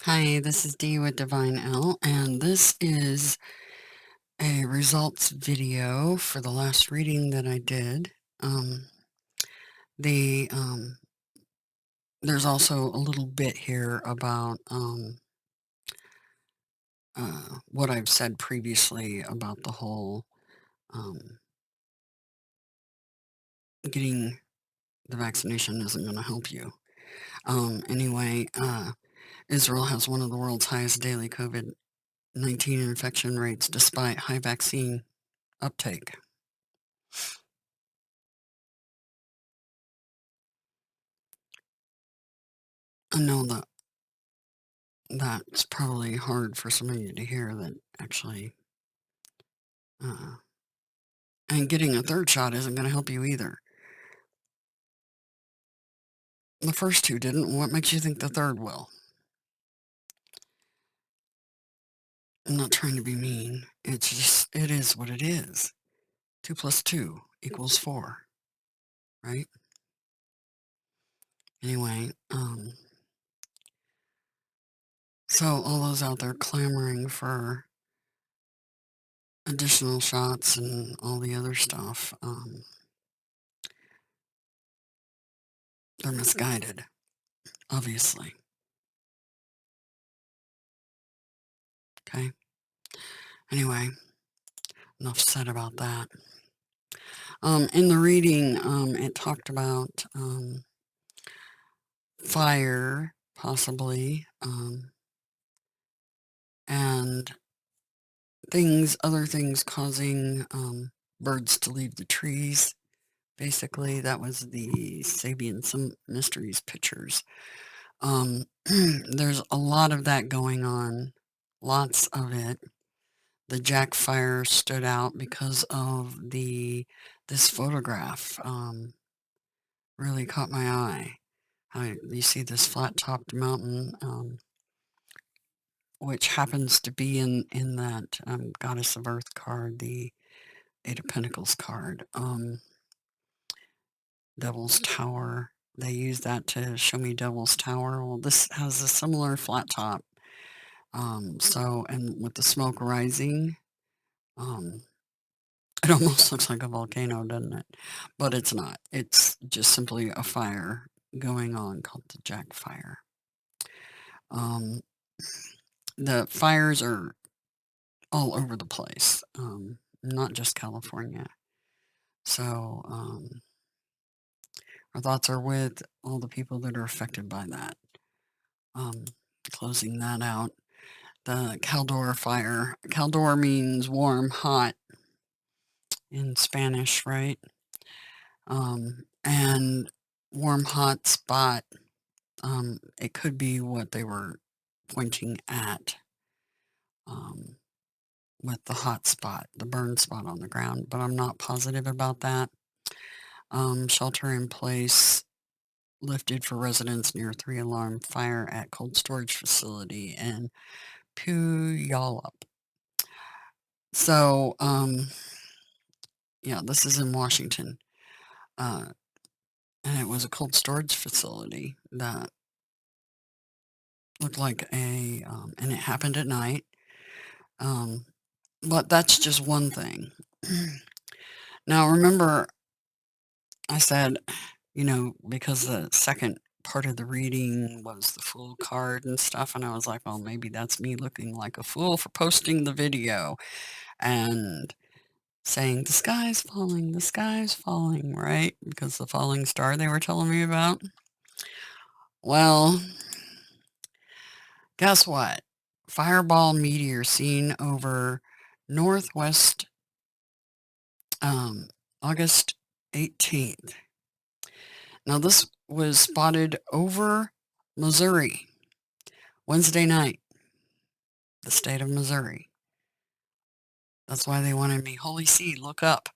Hi, this is Dee with Divine L, and this is a results video for the last reading that I did. Um, the There's also a little bit here about what I've said previously about the whole um, getting the vaccination isn't going to help you. Anyway, Israel has one of the world's highest daily COVID-19 infection rates despite high vaccine uptake. I know that that's probably hard for some of you to hear that actually, uh, and getting a third shot isn't going to help you either. The first two didn't. What makes you think the third will? I'm not trying to be mean. It's just, it is what it is. 2 plus 2 equals 4, right? Anyway, so all those out there clamoring for additional shots and all the other stuff, they're misguided, obviously. Okay? Anyway, enough said about that. In the reading, it talked about fire, possibly, and other things causing birds to leave the trees. Basically, that was the Sabian Some Mysteries pictures. There's a lot of that going on, lots of it. The Jack fire stood out because of this photograph. Really caught my eye. You see this flat-topped mountain, which happens to be in that Goddess of Earth card, the Eight of Pentacles card. Devil's Tower. They use that to show me Devil's Tower. Well, this has a similar flat top. And with the smoke rising, it almost looks like a volcano, doesn't it? But it's not. It's just simply a fire going on called the Jack Fire. The fires are all over the place, not just California. So our thoughts are with all the people that are affected by that. Closing that out. The Caldora Fire. Caldora means warm, hot in Spanish, right? And warm, hot spot. It could be what they were pointing at with the hot spot, the burn spot on the ground, but I'm not positive about that. Shelter in place lifted for residents near 3-alarm fire at cold storage facility in Puyallup. So, yeah, this is in Washington. And it was a cold storage facility that looked like and it happened at night. But that's just one thing. Now, remember, I said, because the second part of the reading was the Fool card and stuff, and I was like, well, maybe that's me looking like a fool for posting the video and saying, the sky's falling, right? Because the falling star they were telling me about. Well, guess what? Fireball meteor seen over northwest August 18th. Now, this was spotted over Missouri Wednesday night, the state of Missouri. That's why they wanted me, holy see, look up.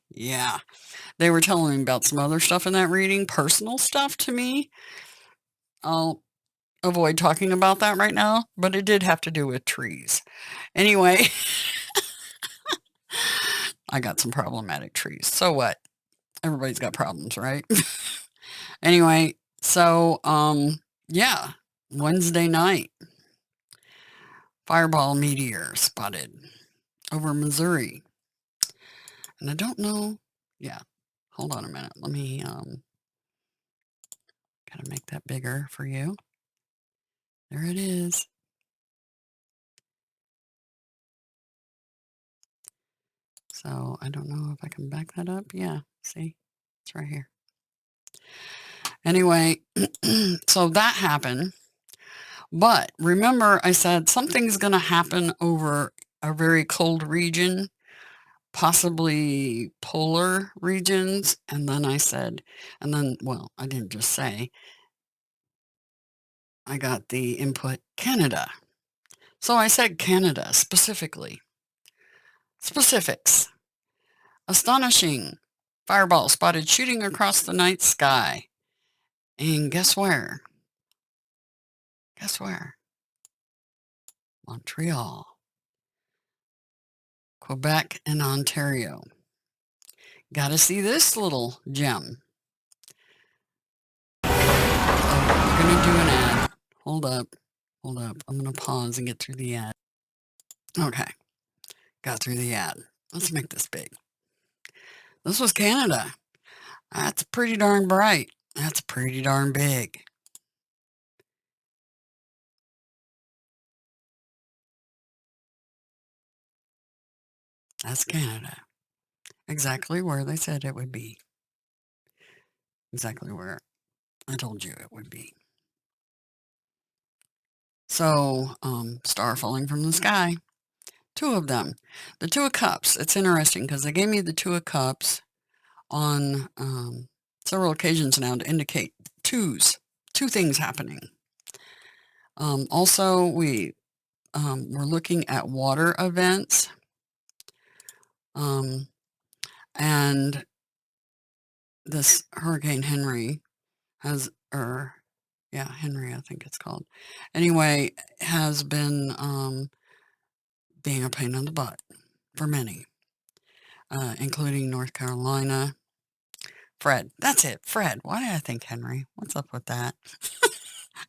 Yeah. They were telling me about some other stuff in that reading, personal stuff to me. I'll avoid talking about that right now, but it did have to do with trees. Anyway, I got some problematic trees. So what? Everybody's got problems, right? Anyway, so, yeah, Wednesday night, fireball meteor spotted over Missouri. And I don't know. Yeah. Hold on a minute. Let me gotta make that bigger for you. There it is. So I don't know if I can back that up. Yeah, see, it's right here. Anyway, so that happened. But remember, I said something's going to happen over a very cold region, possibly polar regions. And then I said, well, I didn't just say, I got the input Canada. So I said Canada specifically. Specifics. Astonishing. Fireball spotted shooting across the night sky. And guess where? Guess where? Montreal, Quebec, and Ontario. Gotta see this little gem. Oh, we're gonna do an ad. Hold up. Hold up. I'm gonna pause and get through the ad. Okay. Got through the ad. Let's make this big. This was Canada. That's pretty darn bright. That's pretty darn big. That's Canada. Exactly where they said it would be. Exactly where I told you it would be. So, star falling from the sky. 2 of them. The 2 of Cups. It's interesting because they gave me the 2 of Cups on several occasions now to indicate 2s. 2 things happening. Also, we're looking at water events. And this Hurricane Henry has, Henry, I think it's called. Anyway, has been being a pain in the butt for many, including North Carolina. Fred. That's it. Fred. Why did I think Henry? What's up with that?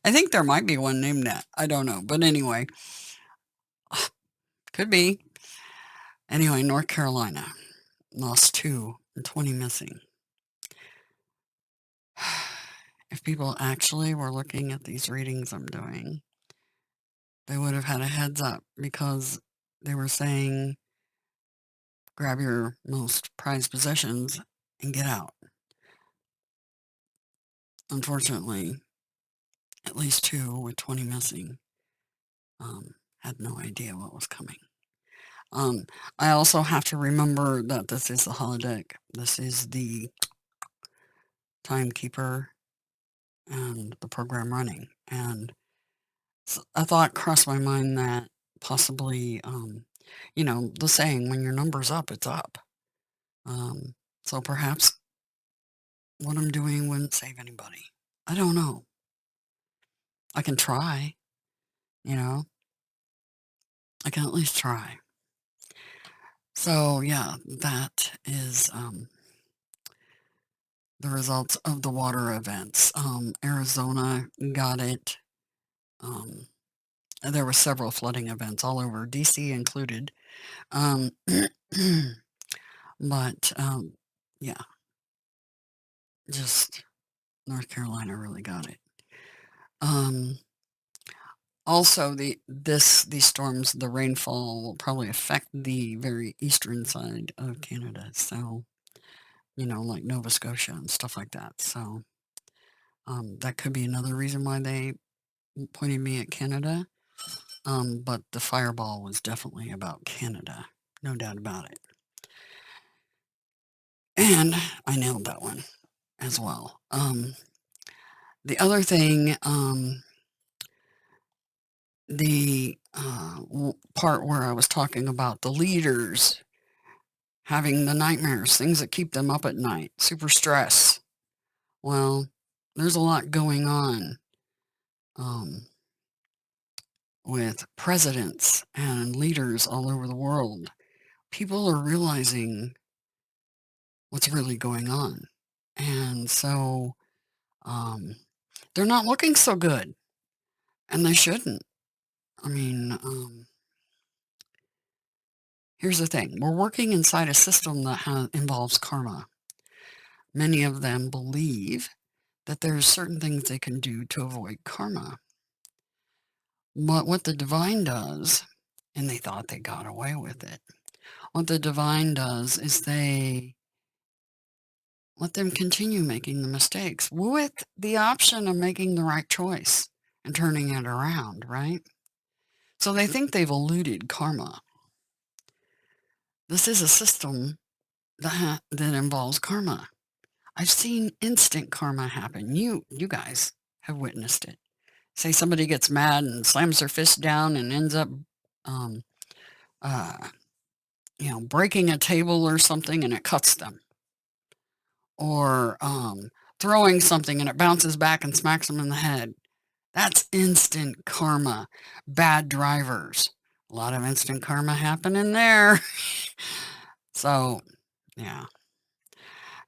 I think there might be one named that. I don't know. But anyway, could be. Anyway, North Carolina lost 2 and 20 missing. If people actually were looking at these readings I'm doing, they would have had a heads up because they were saying, grab your most prized possessions and get out. Unfortunately, at least 2 with 20 missing had no idea what was coming. I also have to remember that this is the holodeck. This is the timekeeper and the program running. And a thought crossed my mind that possibly, the saying, when your number's up, it's up. So perhaps what I'm doing wouldn't save anybody. I don't know. I can try, I can at least try. So yeah, that is the results of the water events. Arizona got it. There were several flooding events all over, DC included. But yeah, just North Carolina really got it. Also, these storms, the rainfall will probably affect the very eastern side of Canada. So, like Nova Scotia and stuff like that. So, that could be another reason why they pointed me at Canada. But the fireball was definitely about Canada. No doubt about it. And I nailed that one as well. The other thing, the part where I was talking about the leaders having the nightmares, things that keep them up at night, super stress. Well, there's a lot going on with presidents and leaders all over the world. People are realizing what's really going on. And so they're not looking so good. And they shouldn't. I mean, here's the thing. We're working inside a system that involves karma. Many of them believe that there's certain things they can do to avoid karma. But what the divine does, and they thought they got away with it, what the divine does is they let them continue making the mistakes with the option of making the right choice and turning it around, right? So they think they've eluded karma. This is a system that involves karma. I've seen instant karma happen. You guys have witnessed it. Say somebody gets mad and slams their fist down and ends up, um, uh, breaking a table or something and it cuts them. Or throwing something and it bounces back and smacks them in the head. That's instant karma. Bad drivers. A lot of instant karma happening there. So, yeah.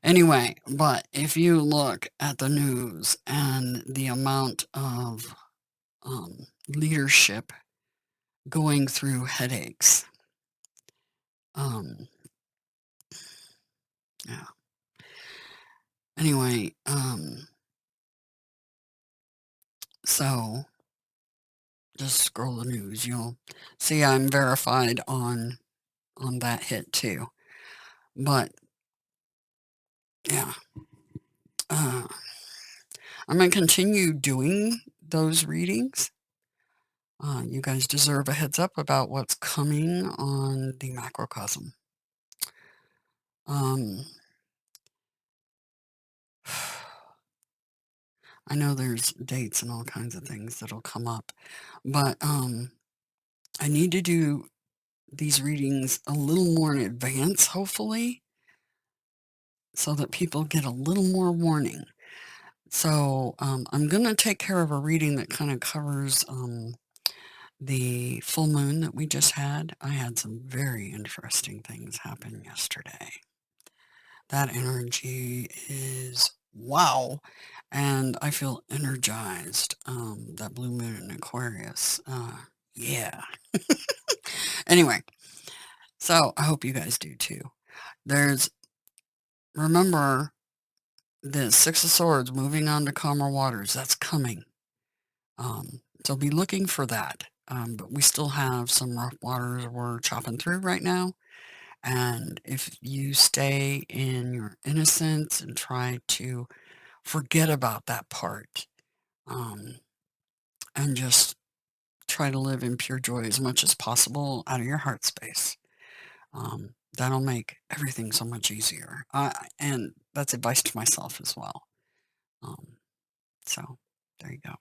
Anyway, but if you look at the news and the amount of leadership going through headaches, yeah. Anyway, so just scroll the news. You'll see I'm verified on that hit too. But yeah, I'm going to continue doing those readings. You guys deserve a heads up about what's coming on the macrocosm. I know there's dates and all kinds of things that'll come up, but I need to do these readings a little more in advance, hopefully, so that people get a little more warning. So I'm going to take care of a reading that kind of covers the full moon that we just had. I had some very interesting things happen yesterday. That energy is wow, and I feel energized. That blue moon in Aquarius. Yeah. Anyway, so I hope you guys do too. Remember the Six of Swords moving on to calmer waters. That's coming. So be looking for that. But we still have some rough waters we're chopping through right now. And if you stay in your innocence and try to forget about that part, and just try to live in pure joy as much as possible out of your heart space, that'll make everything so much easier. And that's advice to myself as well. So there you go.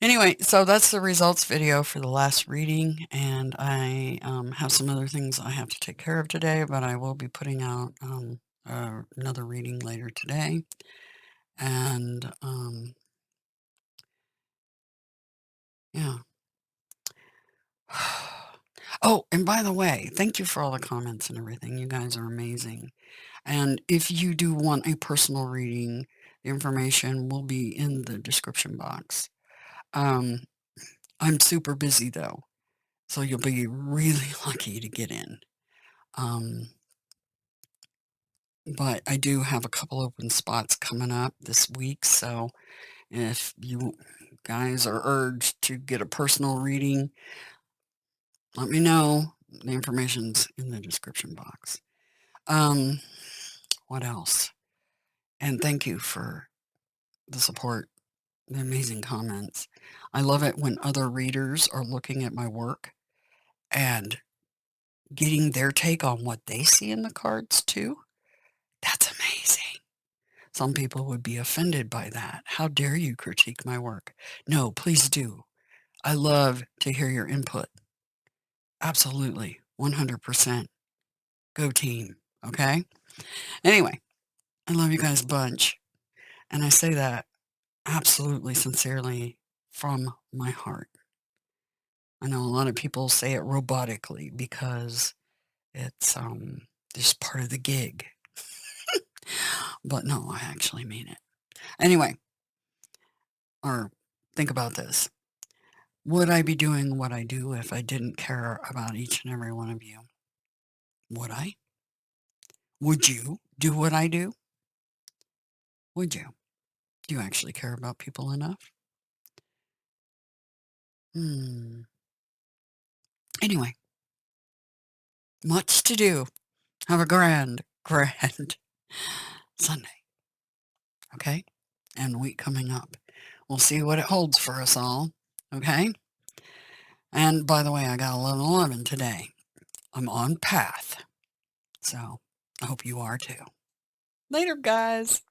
Anyway, so that's the results video for the last reading, and I have some other things I have to take care of today, but I will be putting out another reading later today. And yeah. Oh, and by the way, thank you for all the comments and everything. You guys are amazing. And if you do want a personal reading, the information will be in the description box. I'm super busy though, so you'll be really lucky to get in. But I do have a couple open spots coming up this week, so if you guys are urged to get a personal reading, let me know. The information's in the description box. What else? And thank you for the support, the amazing comments. I love it when other readers are looking at my work and getting their take on what they see in the cards too. That's amazing. Some people would be offended by that. How dare you critique my work? No, please do. I love to hear your input. Absolutely. 100%. Go team. Okay? Anyway, I love you guys a bunch. And I say that absolutely sincerely from my heart. I know a lot of people say it robotically because it's just part of the gig. But no, I actually mean it. Anyway, or think about this. Would I be doing what I do if I didn't care about each and every one of you? Would I? Would you do what I do? Would you? Do you actually care about people enough? Hmm. Anyway, much to do. Have a grand, grand Sunday, okay? And week coming up. We'll see what it holds for us all, okay? And by the way, I got 1111 today. I'm on path. So I hope you are too. Later, guys.